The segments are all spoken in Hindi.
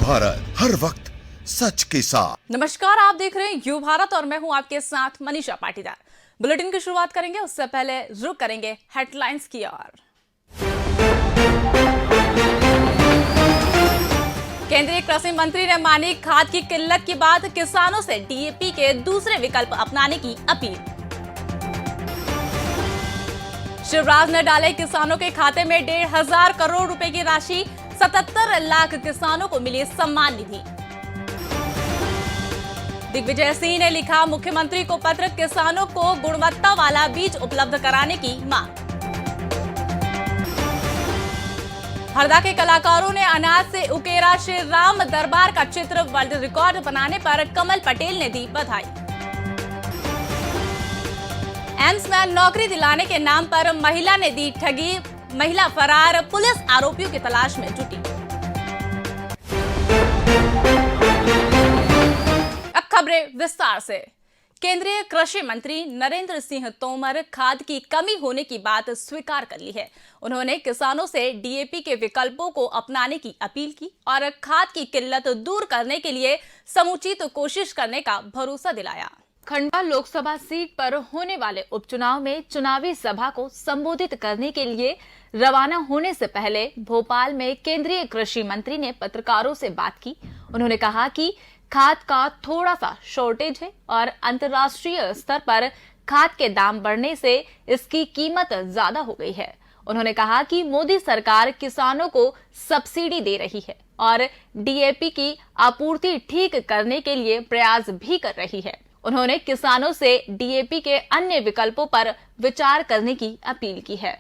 भारत, हर वक्त सच के साथ। नमस्कार, आप देख रहे हैं यू भारत और मैं हूं आपके साथ मनीषा पाटीदार। बुलेटिन की शुरुआत करेंगे, उससे पहले रुक करेंगे हेडलाइंस की ओर। केंद्रीय कृषि मंत्री ने मानी खाद की किल्लत की बात, किसानों से डीएपी के दूसरे विकल्प अपनाने की अपील। शिवराज ने डाले किसानों के खाते में 1,500 करोड़ रुपए की राशि, 77 लाख किसानों को मिली सम्मान निधि। दिग्विजय सिंह ने लिखा मुख्यमंत्री को पत्र, किसानों को गुणवत्ता वाला बीज उपलब्ध कराने की मांग। हरदा के कलाकारों ने अनाज से उकेरा श्री राम दरबार का चित्र, वर्ल्ड रिकॉर्ड बनाने पर कमल पटेल ने दी बधाई। एम्स में नौकरी दिलाने के नाम पर महिला ने दी ठगी, महिला फरार, पुलिस आरोपियों की तलाश में जुटी। अब खबरें विस्तार से। केंद्रीय कृषि मंत्री नरेंद्र सिंह तोमर खाद की कमी होने की बात स्वीकार कर ली है। उन्होंने किसानों से डीएपी के विकल्पों को अपनाने की अपील की और खाद की किल्लत दूर करने के लिए समुचित कोशिश करने का भरोसा दिलाया। खंडवा लोकसभा सीट पर होने वाले उपचुनाव में चुनावी सभा को संबोधित करने के लिए रवाना होने से पहले भोपाल में केंद्रीय कृषि मंत्री ने पत्रकारों से बात की। उन्होंने कहा कि खाद का थोड़ा सा शॉर्टेज है और अंतर्राष्ट्रीय स्तर पर खाद के दाम बढ़ने से इसकी कीमत ज्यादा हो गई है। उन्होंने कहा कि मोदी सरकार किसानों को सब्सिडी दे रही है और डीएपी की आपूर्ति ठीक करने के लिए प्रयास भी कर रही है। उन्होंने किसानों से डीएपी के अन्य विकल्पों पर विचार करने की अपील की है।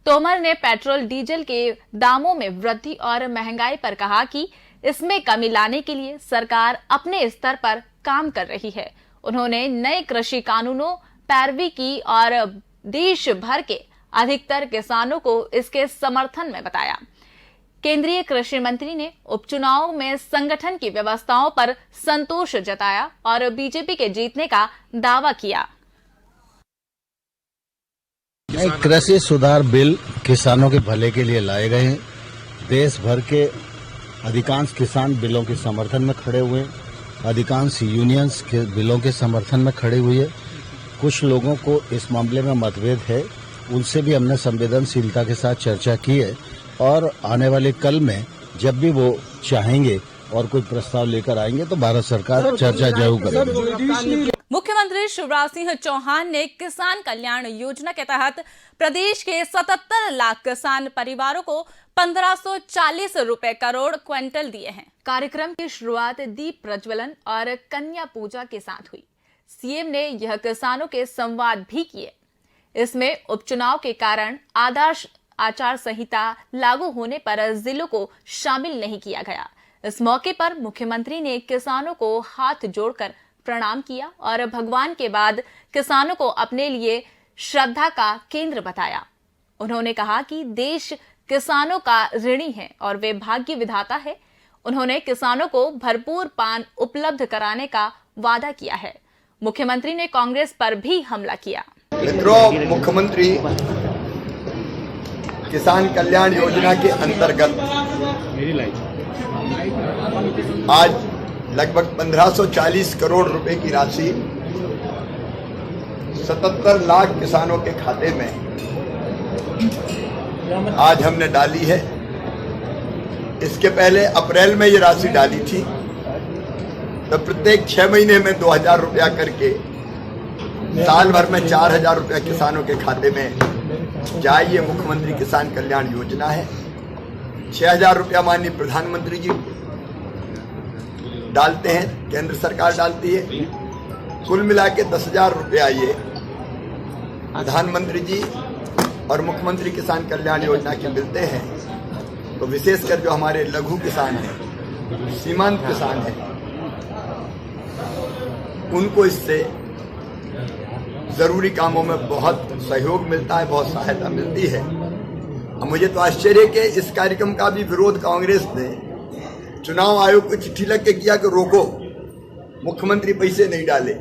तोमर ने पेट्रोल डीजल के दामों में वृद्धि और महंगाई पर कहा कि इसमें कमी लाने के लिए सरकार अपने स्तर पर काम कर रही है। उन्होंने नए कृषि कानूनों पैरवी की और देश भर के अधिकतर किसानों को इसके समर्थन में बताया। केंद्रीय कृषि मंत्री ने उपचुनाव में संगठन की व्यवस्थाओं पर संतोष जताया और बीजेपी के जीतने का दावा किया। कृषि सुधार बिल किसानों के भले के लिए लाए गए हैं। देश भर के अधिकांश किसान बिलों के समर्थन में खड़े हुए, अधिकांश यूनियंस के बिलों के समर्थन में खड़े हुए। कुछ लोगों को इस मामले में मतभेद है, उनसे भी हमने संवेदनशीलता के साथ चर्चा की है और आने वाले कल में जब भी वो चाहेंगे और कोई प्रस्ताव लेकर आएंगे तो भारत सरकार चर्चा जरूर करेगी। मुख्यमंत्री शिवराज सिंह चौहान ने किसान कल्याण योजना के तहत प्रदेश के 77 लाख किसान परिवारों को 1540 रुपए करोड़ क्विंटल दिए हैं। कार्यक्रम की शुरुआत दीप प्रज्वलन और कन्या पूजा के साथ हुई। सीएम ने यह किसानों के संवाद भी किए। इसमें उपचुनाव के कारण आदर्श आचार संहिता लागू होने पर जिलों को शामिल नहीं किया गया। इस मौके पर मुख्यमंत्री ने किसानों को हाथ जोड़कर प्रणाम किया और भगवान के बाद किसानों को अपने लिए श्रद्धा का केंद्र बताया। उन्होंने कहा कि देश किसानों का ऋणी है और वे भाग्य विधाता है। उन्होंने किसानों को भरपूर पान उपलब्ध कराने का वादा किया है। मुख्यमंत्री ने कांग्रेस पर भी हमला किया। मित्रों, मुख्यमंत्री किसान कल्याण योजना के अंतर्गत आज लगभग 1540 करोड़ रुपए की राशि 77 लाख किसानों के खाते में आज हमने डाली है। इसके पहले अप्रैल में ये राशि डाली थी, तो प्रत्येक 6 महीने में 2000 रुपया करके साल भर में 4000 रुपया किसानों के खाते में जाए। ये मुख्यमंत्री किसान कल्याण योजना है। 6000 रुपया माननीय प्रधानमंत्री जी डालते हैं, केंद्र सरकार डालती है। कुल मिला के 10,000 रुपया ये प्रधानमंत्री जी और मुख्यमंत्री किसान कल्याण योजना के मिलते हैं। तो विशेषकर जो हमारे लघु किसान हैं, सीमांत किसान हैं, उनको इससे जरूरी कामों में बहुत सहयोग मिलता है, बहुत सहायता मिलती है। अब मुझे तो आश्चर्य कि इस कार्यक्रम का भी विरोध कांग्रेस ने चुनाव आयोग को चिट्ठी लग के किया कि रोको, मुख्यमंत्री पैसे नहीं डाले।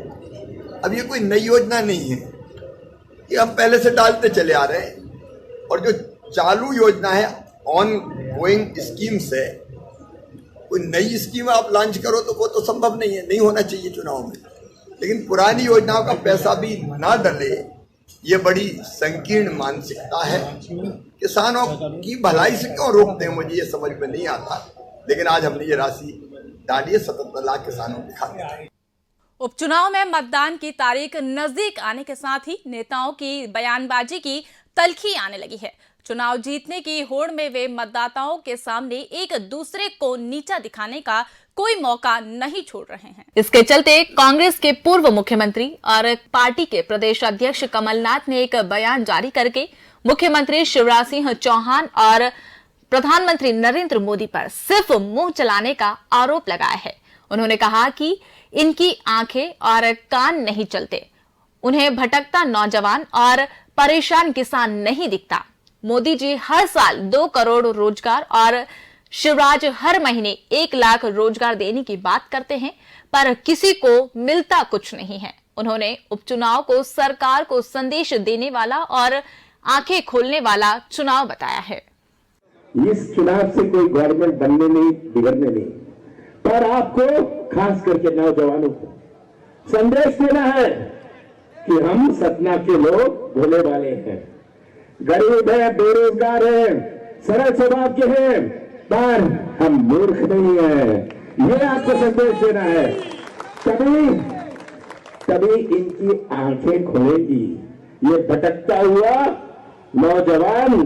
अब ये कोई नई योजना नहीं है, ये हम पहले से डालते चले आ रहे हैं। और जो चालू योजना है, ऑन गोइंग स्कीम्स है, कोई नई स्कीम आप लॉन्च करो तो वो तो संभव नहीं है, नहीं होना चाहिए चुनाव में। लेकिन पुरानी योजनाओं का पैसा भी ना डले, ये बड़ी संकीर्ण मानसिकता है। किसानों की भलाई से क्यों रोकते हैं, मुझे ये समझ में नहीं आता। लेकिन आज हमने ये राशि डाली है, 77 लाख किसानों के खाते में। उपचुनाव में मतदान की तारीख नजदीक आने के साथ ही नेताओं की बयानबाजी की तल्खी आने लगी है। चुनाव जीतने की होड़ में वे मतदाताओं के सामने एक दूसरे को नीचा दिखाने का कोई मौका नहीं छोड़ रहे हैं। इसके चलते कांग्रेस के पूर्व मुख्यमंत्री और पार्टी के प्रदेश अध्यक्ष कमलनाथ ने एक बयान जारी करके मुख्यमंत्री शिवराज सिंह चौहान और प्रधानमंत्री नरेंद्र मोदी पर सिर्फ मुंह चलाने का आरोप लगाया है। उन्होंने कहा कि इनकी आंखें और कान नहीं चलते, उन्हें भटकता नौजवान और परेशान किसान नहीं दिखता। मोदी जी हर साल 2 करोड़ रोजगार और शिवराज हर महीने 1 लाख रोजगार देने की बात करते हैं, पर किसी को मिलता कुछ नहीं है। उन्होंने उपचुनाव को सरकार को संदेश देने वाला और आंखें खोलने वाला चुनाव बताया है। इस चुनाव से कोई गवर्नमेंट बनने नहीं, बिगड़ने नहीं, पर आपको खास करके नौजवानों को संदेश देना है कि हम सतना के लोग भोले वाले हैं, गरीब है, बेरोजगार है, सरल स्वभाव के हैं, पर हम मूर्ख नहीं है। ये आपको संदेश देना है, तभी इनकी आंखें खुलेगी। ये भटकता हुआ नौजवान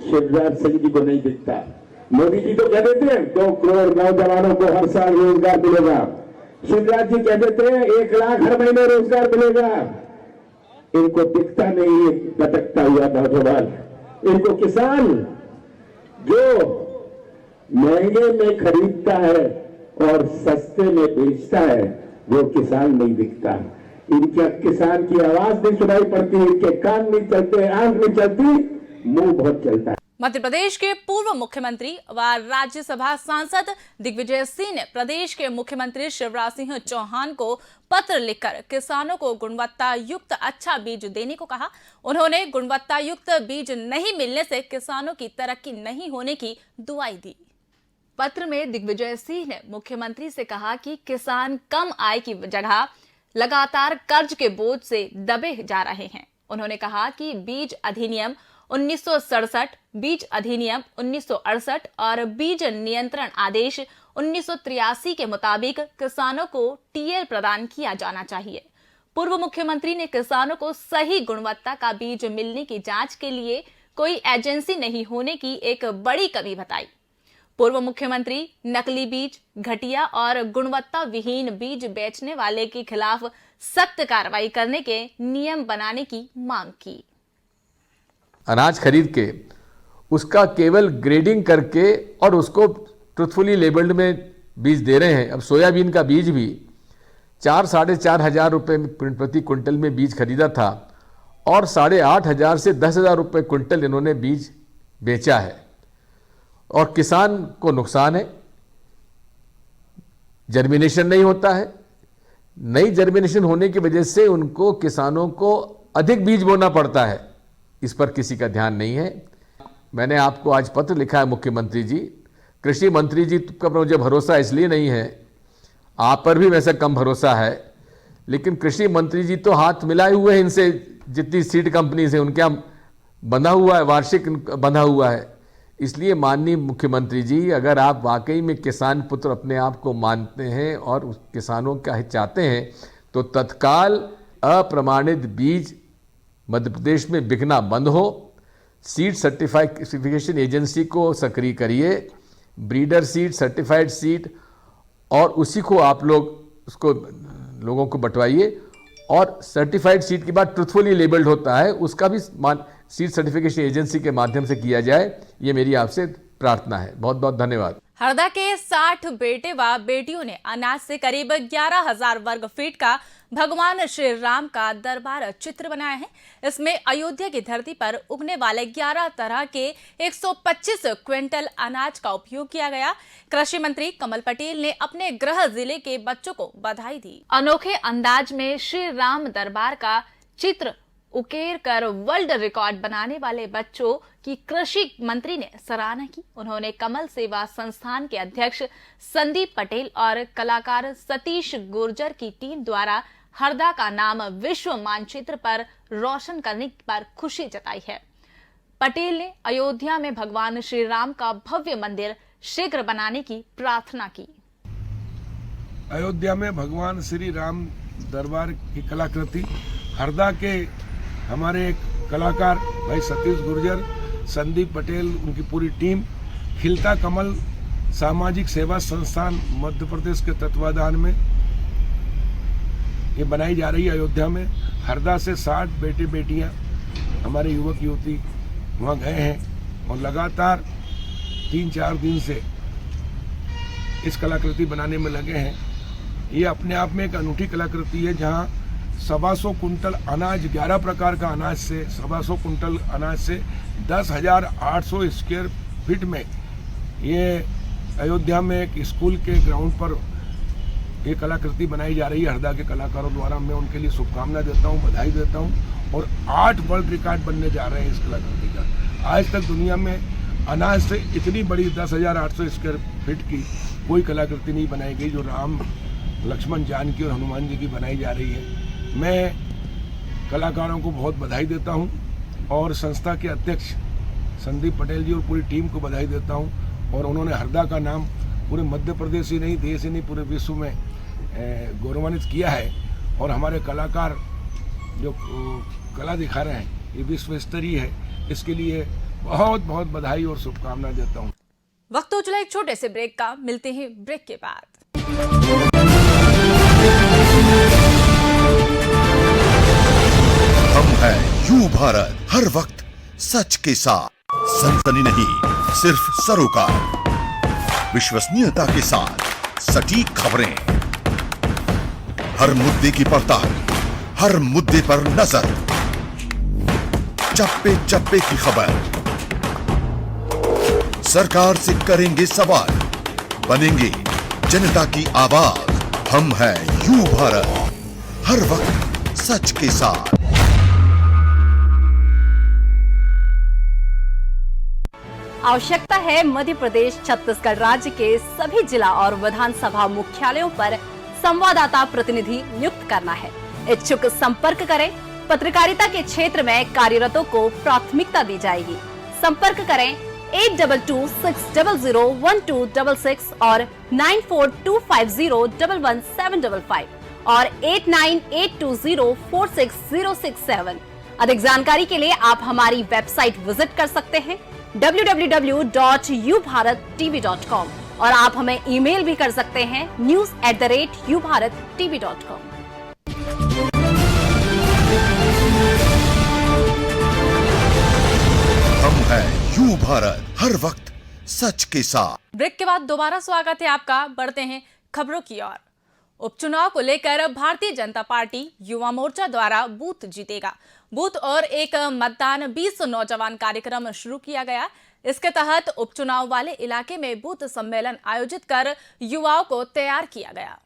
शिवराज सिंह जी को नहीं दिखता। मोदी जी तो कह देते हैं 2 करोड़ नौजवानों को हर साल रोजगार मिलेगा, शिवराज जी कह देते हैं 1 लाख हर महीने रोजगार मिलेगा। इनको दिखता नहीं है भटकता हुआ नौजवान। इनको किसान जो महंगे में खरीदता है और सस्ते में बेचता है, वो किसान नहीं दिखता। इनके किसान की आवाज नहीं सुनाई पड़ती, इनके कान नहीं चलते, आंख नहीं चलती, मुंह बहुत चलता है। मध्य प्रदेश के पूर्व मुख्यमंत्री व राज्यसभा सांसद दिग्विजय सिंह ने प्रदेश के मुख्यमंत्री शिवराज सिंह चौहान को पत्र लिखकर किसानों को गुणवत्ता युक्त अच्छा बीज देने को कहा। उन्होंने गुणवत्ता युक्त बीज नहीं मिलने से किसानों की तरक्की नहीं होने की दुआई दी। पत्र में दिग्विजय सिंह ने मुख्यमंत्री से कहा कि किसान कम आय की जगह लगातार कर्ज के बोझ से दबे जा रहे हैं। उन्होंने कहा कि बीज अधिनियम 1967, बीज अधिनियम 1968 और बीज नियंत्रण आदेश 1983 के मुताबिक किसानों को टीएल प्रदान किया जाना चाहिए। पूर्व मुख्यमंत्री ने किसानों को सही गुणवत्ता का बीज मिलने की जांच के लिए कोई एजेंसी नहीं होने की एक बड़ी कमी बताई। पूर्व मुख्यमंत्री नकली बीज, घटिया और गुणवत्ता विहीन बीज बेचने वाले के खिलाफ सख्त कार्रवाई करने के नियम बनाने की मांग की। अनाज खरीद के उसका केवल ग्रेडिंग करके और उसको ट्रुथफुली लेबल्ड में बीज दे रहे हैं। अब सोयाबीन का बीज भी 4-4.5 हज़ार रुपये प्रति क्विंटल में बीज खरीदा था और 8,500 से 10,000 रुपये क्विंटल इन्होंने बीज बेचा है और किसान को नुकसान है। जर्मिनेशन नहीं होता है, नई जर्मिनेशन होने की वजह से उनको किसानों को अधिक बीज बोना पड़ता है। इस पर किसी का ध्यान नहीं है। मैंने आपको आज पत्र लिखा है मुख्यमंत्री जी, कृषि मंत्री जी का मुझे भरोसा इसलिए नहीं है, आप पर भी वैसा कम भरोसा है, लेकिन कृषि मंत्री जी तो हाथ मिलाए हुए हैं इनसे, जितनी सीड कंपनी से उनके यहाँ बंधा हुआ है, वार्षिक बंधा हुआ है। इसलिए माननीय मुख्यमंत्री जी, अगर आप वाकई में किसान पुत्र अपने आप को मानते हैं और किसानों का हित चाहते हैं, तो तत्काल अप्रमाणित बीज मध्य प्रदेश में बिकना बंद हो, सीड सर्टिफिकेशन एजेंसी को सक्रिय करिए, ब्रीडर सीड, सर्टिफाइड सीड, और उसी को आप लोग उसको लोगों को बंटवाइए। और सर्टिफाइड सीड के बाद ट्रुथफुली लेबल्ड होता है, उसका भी सीड सर्टिफिकेशन एजेंसी के माध्यम से किया जाए, ये मेरी आपसे प्रार्थना है। बहुत बहुत धन्यवाद। हरदा के 60 बेटे व बेटियों ने अनाज से करीब 11,000 वर्ग फीट का भगवान श्री राम का दरबार चित्र बनाया है। इसमें अयोध्या की धरती पर उगने वाले 11 तरह के 125 क्विंटल अनाज का उपयोग किया गया। कृषि मंत्री कमल पटेल ने अपने गृह जिले के बच्चों को बधाई दी। अनोखे अंदाज में श्री राम दरबार का चित्र उकेर कर वर्ल्ड रिकॉर्ड बनाने वाले बच्चों की कृषि मंत्री ने सराहना की। उन्होंने कमल सेवा संस्थान के अध्यक्ष संदीप पटेल और कलाकार सतीश गुर्जर की टीम द्वारा हरदा का नाम विश्व मानचित्र पर रोशन करने पर खुशी जताई है। पटेल ने अयोध्या में भगवान श्री राम का भव्य मंदिर शीघ्र बनाने की प्रार्थना की। अयोध्या में भगवान श्री राम दरबार की कलाकृति हरदा के हमारे एक कलाकार भाई सतीश गुर्जर, संदीप पटेल, उनकी पूरी टीम, खिलता कमल सामाजिक सेवा संस्थान मध्य प्रदेश के तत्वाधान में ये बनाई जा रही है। अयोध्या में हरदा से 60 बेटे बेटियां हमारे युवक युवती वहाँ गए हैं और लगातार 3-4 दिन से इस कलाकृति बनाने में लगे हैं। ये अपने आप में एक अनूठी कलाकृति है जहाँ 125 कुंटल अनाज, 11 प्रकार का अनाज से 125 कुंटल अनाज से 10,800 स्क्वायर फीट में ये अयोध्या में एक स्कूल के ग्राउंड पर ये कलाकृति बनाई जा रही है हरदा के कलाकारों द्वारा। मैं उनके लिए शुभकामना देता हूँ, बधाई देता हूँ। और 8 वर्ल्ड रिकॉर्ड बनने जा रहे हैं इस कलाकृति का। आज तक दुनिया में अनाज से इतनी बड़ी 10,800 स्क्वायर फीट की कोई कलाकृति नहीं बनाई गई जो राम, लक्ष्मण, जानकी और हनुमान जी की बनाई जा रही है। मैं कलाकारों को बहुत बधाई देता हूं और संस्था के अध्यक्ष संदीप पटेल जी और पूरी टीम को बधाई देता हूं। और उन्होंने हरदा का नाम पूरे मध्य प्रदेश ही नहीं, देश ही नहीं, पूरे विश्व में गौरवान्वित किया है। और हमारे कलाकार जो कला दिखा रहे हैं ये विश्व स्तरीय है। इसके लिए बहुत बहुत बधाई और शुभकामना देता हूँ। वक्त हो चला एक छोटे से ब्रेक का, मिलते हैं ब्रेक के बाद। हम हैं यू भारत, हर वक्त सच के साथ, सनसनी नहीं सिर्फ सरोकार, विश्वसनीयता के साथ सटीक खबरें, हर मुद्दे की पड़ताल, हर मुद्दे पर नजर, चप्पे चप्पे की खबर, सरकार से करेंगे सवाल, बनेंगे जनता की आवाज। हम हैं यू भारत, हर वक्त सच के साथ। आवश्यकता है मध्य प्रदेश छत्तीसगढ़ राज्य के सभी जिला और विधानसभा मुख्यालयों पर संवाददाता प्रतिनिधि नियुक्त करना है। इच्छुक संपर्क करें। पत्रकारिता के क्षेत्र में कार्यरतों को प्राथमिकता दी जाएगी। संपर्क करें 8226001266 और 9425011755 और 8982046067। अधिक जानकारी के लिए आप हमारी वेबसाइट विजिट कर सकते हैं www.ubharattv.com और आप हमें ईमेल भी कर सकते हैं news@ubharattv.com। हम हैं यू भारत, हर वक्त सच के साथ। ब्रेक के बाद दोबारा स्वागत है आपका। बढ़ते हैं खबरों की ओर। उपचुनाव को लेकर भारतीय जनता पार्टी युवा मोर्चा द्वारा बूथ जीतेगा बूथ और एक मतदान 20 नौजवान कार्यक्रम शुरू किया गया। इसके तहत उपचुनाव वाले इलाके में बूथ सम्मेलन आयोजित कर युवाओं को तैयार किया गया।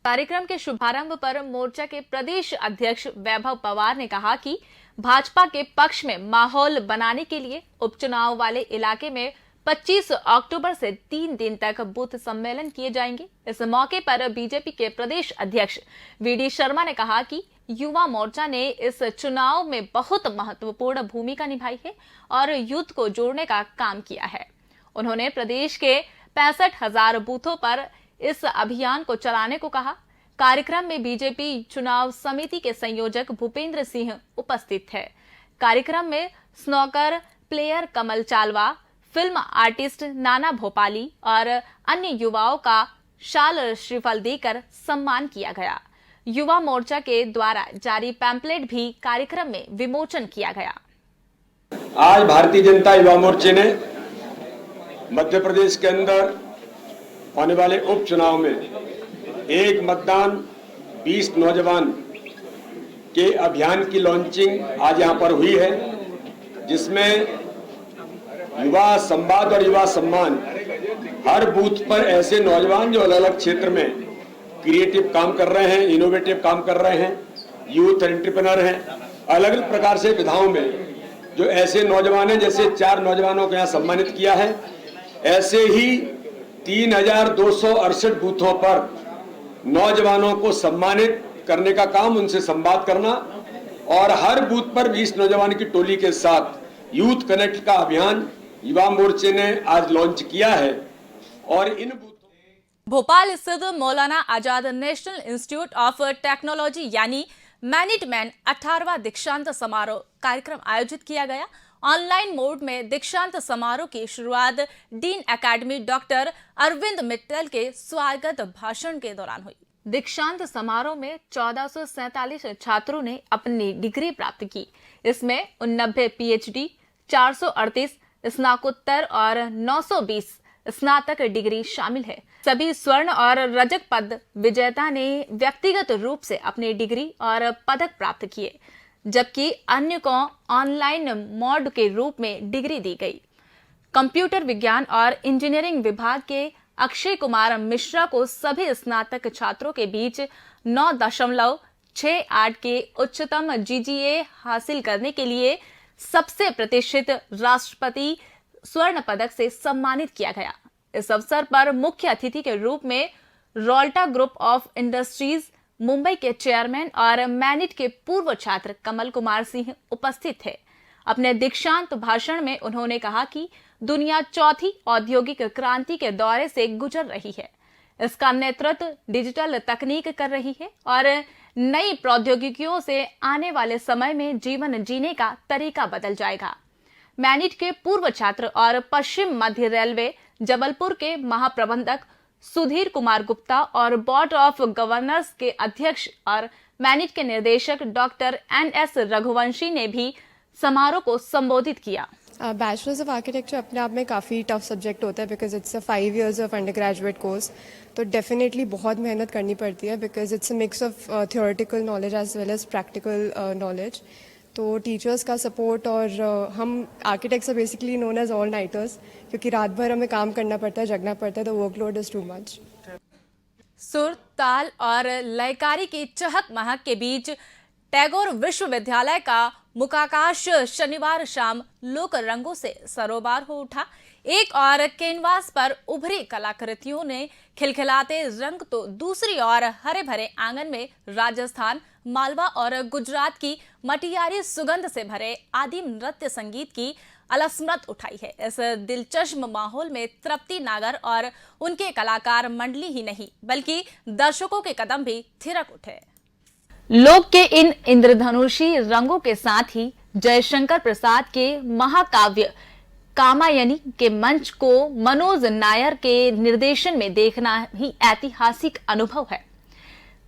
कार्यक्रम के शुभारंभ पर मोर्चा के प्रदेश अध्यक्ष वैभव पवार ने कहा कि भाजपा के पक्ष में माहौल बनाने के लिए उपचुनाव वाले इलाके में 25 अक्टूबर से 3 दिन तक बूथ सम्मेलन किए जाएंगे। इस मौके पर बीजेपी के प्रदेश अध्यक्ष वीडी शर्मा ने कहा कि युवा मोर्चा ने इस चुनाव में बहुत महत्वपूर्ण भूमिका निभाई है और यूथ को जोड़ने का काम किया है। उन्होंने प्रदेश के 65,000 बूथों पर इस अभियान को चलाने को कहा। कार्यक्रम में बीजेपी चुनाव समिति के संयोजक भूपेंद्र सिंह उपस्थित थे। कार्यक्रम में स्नॉकर प्लेयर कमल चालवा, फिल्म आर्टिस्ट नाना भोपाली और अन्य युवाओं का शाल श्रीफल देकर सम्मान किया गया। युवा मोर्चा के द्वारा जारी पैम्पलेट भी कार्यक्रम में विमोचन किया गया। आज भारतीय जनता युवा मोर्चे ने मध्य प्रदेश के अंदर होने वाले उपचुनाव में एक मतदान 20 नौजवान के अभियान की लॉन्चिंग आज यहां पर हुई है, जिसमें युवा संवाद और युवा सम्मान, हर बूथ पर ऐसे नौजवान जो अलग अलग क्षेत्र में क्रिएटिव काम कर रहे हैं, इनोवेटिव काम कर रहे हैं, यूथ एंटरप्रेन्योर हैं, अलग अलग प्रकार से विधाओं में जो ऐसे नौजवान हैं, जैसे 4 नौजवानों को यहाँ सम्मानित किया है, ऐसे ही 3268 बूथों पर नौजवानों को सम्मानित करने का काम, उनसे संवाद करना और हर बूथ पर 20 नौजवान की टोली के साथ यूथ कनेक्ट का अभियान युवा मोर्चे ने आज लॉन्च किया है। और इन भोपाल स्थित Maulana Azad national institute of technology यानी मैनेजमेंट 18वां दीक्षांत समारोह कार्यक्रम आयोजित किया गया। ऑनलाइन मोड में दीक्षांत समारोह की शुरुआत dean academy doctor Arvind Mittal के स्वागत भाषण के दौरान हुई। दीक्षांत समारोह में 1447 छात्रों ने अपनी डिग्री प्राप्त की। इसमें 89 पीएचडी, 438 स्नातकोत्तर और 920 स्नातक डिग्री शामिल है। सभी स्वर्ण और रजत पद विजेता ने व्यक्तिगत रूप से अपनी डिग्री और पदक प्राप्त किए, जबकि अन्य को ऑनलाइन मोड के रूप में डिग्री दी गई। कंप्यूटर विज्ञान और इंजीनियरिंग विभाग के अक्षय कुमार मिश्रा को सभी स्नातक छात्रों के बीच 9.68 के उच्चतम जीजीए हासिल करने के लिए सबसे प्रतिष्ठित राष्ट्रपति स्वर्ण पदक से सम्मानित किया गया। इस अवसर पर मुख्य अतिथि के रूप में Rolta group of industries Mumbai के चेयरमैन और मैनिट के पूर्व छात्र कमल कुमार सिंह उपस्थित थे। अपने दीक्षांत भाषण में उन्होंने कहा कि दुनिया चौथी औद्योगिक क्रांति के दौरे से गुजर रही है। इसका नेतृत्व डिजिटल तकनीक कर रही है और नई प्रौद्योगिकियों से आने वाले समय में जीवन जीने का तरीका बदल जाएगा। मैनिट के पूर्व छात्र और पश्चिम मध्य रेलवे जबलपुर के महाप्रबंधक सुधीर कुमार गुप्ता और बोर्ड ऑफ गवर्नर्स के अध्यक्ष और मैनिट के निर्देशक डॉक्टर NS रघुवंशी ने भी समारोह को संबोधित किया। बैचलर्स ऑफ आर्किटेक्चर अपने आप में काफ़ी टफ सब्जेक्ट होता है because it's a 5 years of under graduate course. तो डेफिनेटली बहुत मेहनत करनी पड़ती है because it's a mix of theoretical knowledge as well as practical knowledge. तो टीचर्स का सपोर्ट और हम architects are basically known as all nighters, क्योंकि रात भर हमें काम करना पड़ता है, जगना पड़ता है, तो वर्कलोड इज टू मच। सुर, ताल और लयकारी की चहक महक के बीच टैगोर विश्वविद्यालय का मुकाकाश शनिवार शाम लोक रंगों से सरोबार हो उठा। एक और कैनवास पर उभरी कलाकृतियों ने खिलखिलाते रंग तो दूसरी ओर हरे भरे आंगन में राजस्थान, मालवा और गुजरात की मटियारी सुगंध से भरे आदिम नृत्य संगीत की अलस्मृत उठाई है। इस दिलचस्प माहौल में तृप्ति नागर और उनके कलाकार मंडली ही नहीं बल्कि दर्शकों के कदम भी थिरक उठे। लोक के इन इंद्रधनुषी रंगों के साथ ही जयशंकर प्रसाद के महाकाव्य कामायनी के मंच को मनोज नायर के निर्देशन में देखना ही ऐतिहासिक अनुभव है।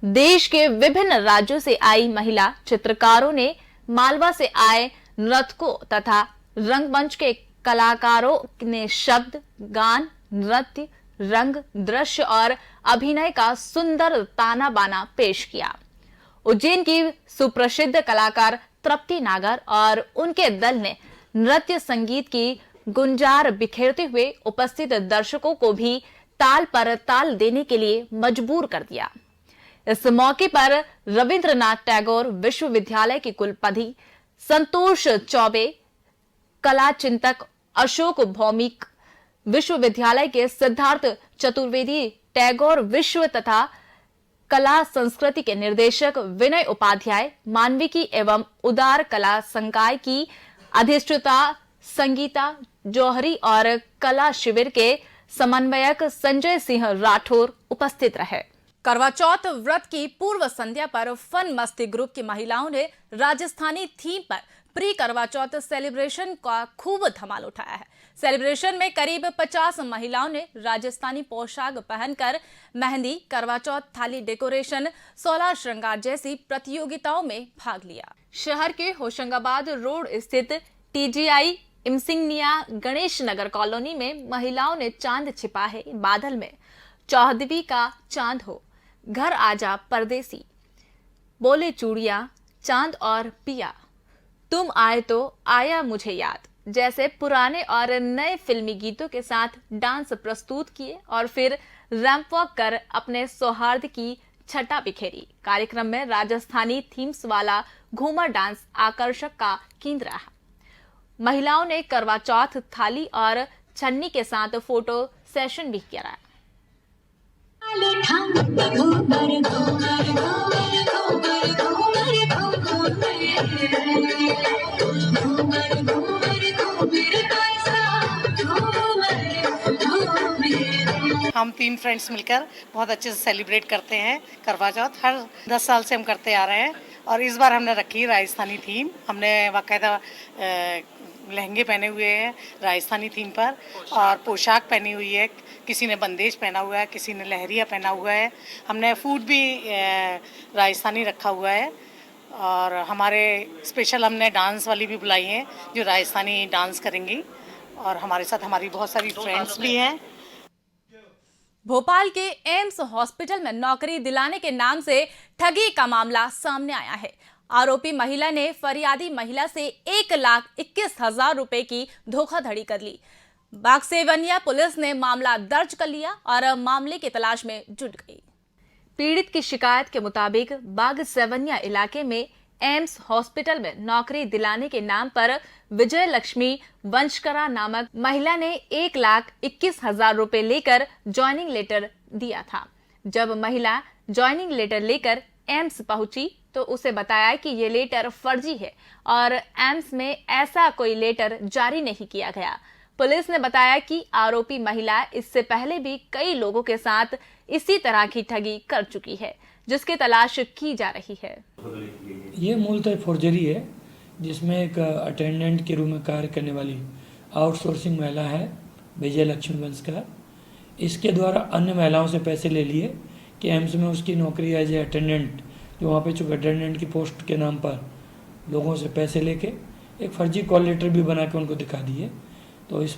देश के विभिन्न राज्यों से आई महिला चित्रकारों ने, मालवा से आए नर्तकों तथा रंगमंच के कलाकारों ने शब्द, गान, नृत्य, रंग, दृश्य और अभिनय का सुंदर ताना बाना पेश किया। उज्जैन की सुप्रसिद्ध कलाकार तृप्ति नागर और उनके दल ने नृत्य संगीत की गुंजार बिखेरते हुए उपस्थित दर्शकों को भी ताल पर ताल देने के लिए मजबूर कर दिया। इस मौके पर रविंद्रनाथ टैगोर विश्वविद्यालय के कुलपति संतोष चौबे, कला चिंतक अशोक भौमिक, विश्वविद्यालय के सिद्धार्थ चतुर्वेदी, टैगोर विश्व तथा कला संस्कृति के निर्देशक विनय उपाध्याय, मानविकी एवं उदार कला संकाय की अधिष्ठाता संगीता जौहरी और कला शिविर के समन्वयक संजय सिंह राठौर उपस्थित रहे। करवा चौथ व्रत की पूर्व संध्या पर फन मस्ती ग्रुप की महिलाओं ने राजस्थानी थीम पर प्री करवा चौथ सेलिब्रेशन का खूब धमाल उठाया है। सेलिब्रेशन में करीब 50 महिलाओं ने राजस्थानी पोशाक पहनकर मेहंदी, करवा चौथ थाली डेकोरेशन, 16 श्रृंगार जैसी प्रतियोगिताओं में भाग लिया। शहर के होशंगाबाद रोड स्थित TGI इमसिंगनिया गणेश नगर कॉलोनी में महिलाओं ने चांद छिपा है बादल में, चौहदवी का चांद हो, घर आजा परदेसी, बोले चूड़िया, चांद और पिया, तुम आए तो आया मुझे याद जैसे पुराने और नए फिल्मी गीतों के साथ डांस प्रस्तुत किए और फिर रैंप वॉक कर अपने सौहार्द की छटा बिखेरी। कार्यक्रम में राजस्थानी थीम्स वाला घूमर डांस आकर्षक का केंद्र रहा। महिलाओं ने करवा चौथ थाली और छन्नी के साथ फोटो सेशन भी किया। हम 3 फ्रेंड्स मिलकर बहुत अच्छे से सेलिब्रेट करते हैं करवा चौथ। हर 10 साल से हम करते आ रहे हैं और इस बार हमने रखी राजस्थानी थीम। हमने बाकायदा लहंगे पहने हुए हैं राजस्थानी थीम पर और पोशाक पहनी हुई है। किसी ने बंदेज पहना हुआ है, किसी ने लहरिया पहना हुआ है। हमने फूड भी राजस्थानी रखा हुआ है और हमारे स्पेशल हमने डांस वाली भी बुलाई है जो राजस्थानी डांस करेंगी और हमारे साथ हमारी बहुत सारी फ्रेंड्स भी हैं। भोपाल के एम्स हॉस्पिटल में नौकरी दिलाने के नाम से ठगी का मामला सामने आया है। आरोपी महिला ने फरियादी महिला से 1,21,000 रुपए की धोखाधड़ी कर ली। बागसेवनिया पुलिस ने मामला दर्ज कर लिया और मामले की तलाश में जुट गई। पीड़ित की शिकायत के मुताबिक बागसेवनिया इलाके में एम्स हॉस्पिटल में नौकरी दिलाने के नाम पर विजय लक्ष्मी वंशकरा नामक महिला ने 1,21,000 रुपए लेकर ज्वाइनिंग लेटर दिया था। जब महिला ज्वाइनिंग लेटर लेकर एम्स पहुंची तो उसे बताया कि ये लेटर फर्जी है और एम्स में ऐसा कोई लेटर जारी नहीं किया गया। पुलिस ने बताया कि आरोपी महिला इससे पहले भी कई लोगों के साथ इसी तरह की ठगी कर चुकी है, जिसकी तलाश की जा रही है। ये मूलतः फोर्जरी है, जिसमें एक अटेंडेंट के रूप में कार्य करने वाली आउटसोर्सिंग महिला है विजय लक्ष्मी वंशकर। इसके द्वारा अन्य महिलाओं से पैसे ले लिए कि एम्स में उसकी नौकरी एज ए अटेंडेंट, जो वहाँ पे चूँकि अटेंडेंट की पोस्ट के नाम पर लोगों से पैसे लेके एक फर्जी कॉल लेटर भी बना के उनको दिखा दिए। तो इस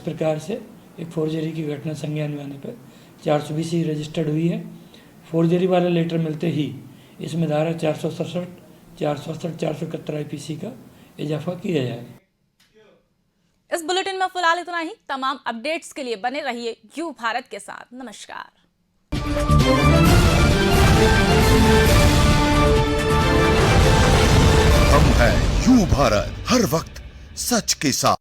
प्रकार से एक फोर्जरी की घटना संज्ञान में आने पर 420 रजिस्टर्ड हुई है। फोर्जरी वाला लेटर मिलते ही इसमें धारा 467, 467, 471 IPC का इजाफा किया जाएगा। इस बुलेटिन में फिलहाल इतना ही। तमाम अपडेट्स के लिए बने रहिए यू भारत के साथ। नमस्कार। हम हैं यू भारत, हर वक्त सच के साथ।